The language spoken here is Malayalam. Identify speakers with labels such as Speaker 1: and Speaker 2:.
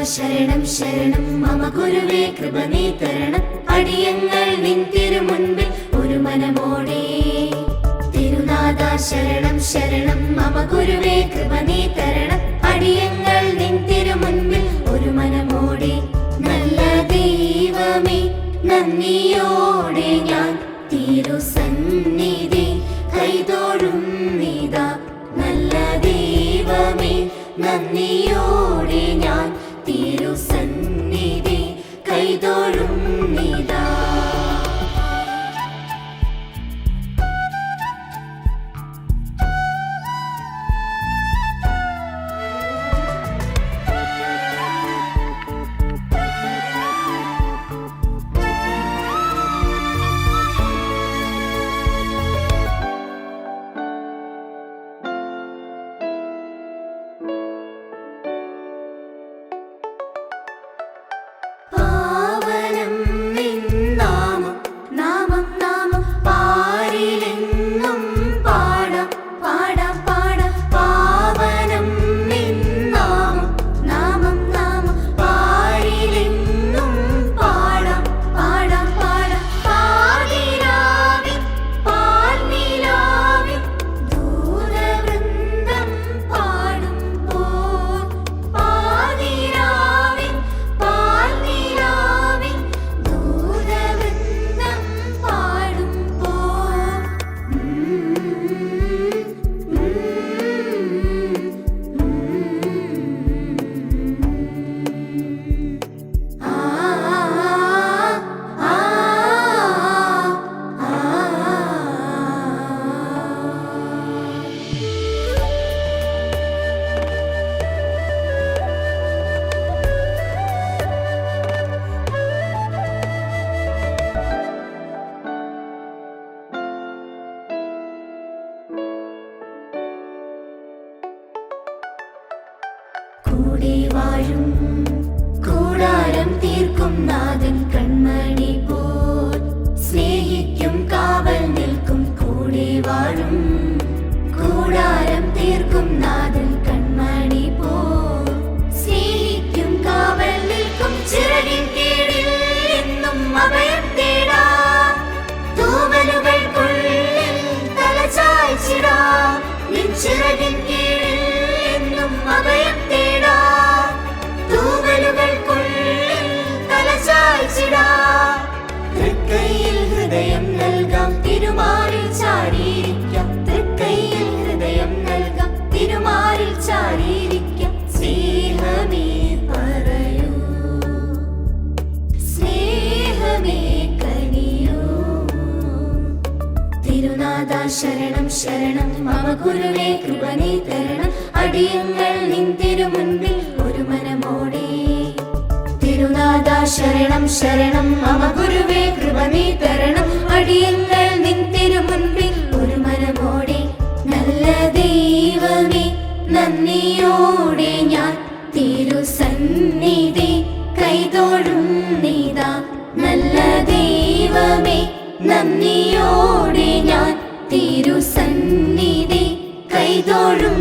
Speaker 1: ശരണം ശരണം മമ ഗുരുവേ കൃപ നീ തരണം അടിയങ്ങൾ നിൻ തിരുമുൻപിൽ ഒരു മനമോടെ തിരുനാഥ ശരണം ശരണം മമ ഗുരുവേ കൃപ നീ തരണം അടിയങ്ങൾ നിൻ തിരുമുൻപിൽ ഒരു മനമോടെ നല്ല ദൈവമേ നന്ദിയോടെ ഞാൻ തിരുസന്നിധി കൈതൊഴും നീതാ നല്ല ദൈവമേ നന്ദിയോടെ ഞാൻ തിരുസന്നിധി കൈതൊഴും നീതാ കൂടെ വാഴും കൂടാരം തീർക്കും നാഥൻ കൺമണി പോൽ സ്നേഹിക്കും കാവൽ നിൽക്കും കൂടെ വാഴും കൂടാരം തീർക്കും നാഥൻ കൺമണി പോൽ സ്നേഹിക്കും കാവൽ നിൽക്കും ചിറകിൻ കീഴിൽ എന്നും അഭയം തേടാം തൂവലുകൾക്കുള്ളിൽ തലചായ്ച്ചിടാം നിൻ ചിറകിൻ കീഴിൽ എന്നും അഭയം തേടാം തൂവലുകൾക്കുള്ളിൽ തലചായ്ച്ചിടാം തൃക്കൈയിൽ ഹൃദയം നൽകാം തിരുമാറിൽ ചാരിയിരിക്കാം തൃക്കൈയിൽ ഹൃദയം നൽകാം തിരുമാറിൽ ചാരിയിരിക്കാം സ്നേഹമേ പറയൂ സ്നേഹമേ കനിയൂ തിരുനാഥ ശരണം ശരണം മമ ഗുരുവേ കൃപ നീ തരണം അടിയങ്ങൾ നിൻ തിരുമുൻപിൽ ഒരു മനമോടെ തിരുനാഥ ശരണം ശരണം മമ ഗുരുവേ കൃപ നീ തരണം അടിയങ്ങൾ നിൻ തിരുമുൻപിൽ ഒരു മനമോടെ നല്ല ദൈവമേ നന്ദിയോടെ ഞാൻ തിരുസന്നിധി കൈതൊഴും നീതാ നല്ല ദൈവമേ നന്ദിയോടെ ഞാൻ തിരുസന്നിധി കൈതൊഴും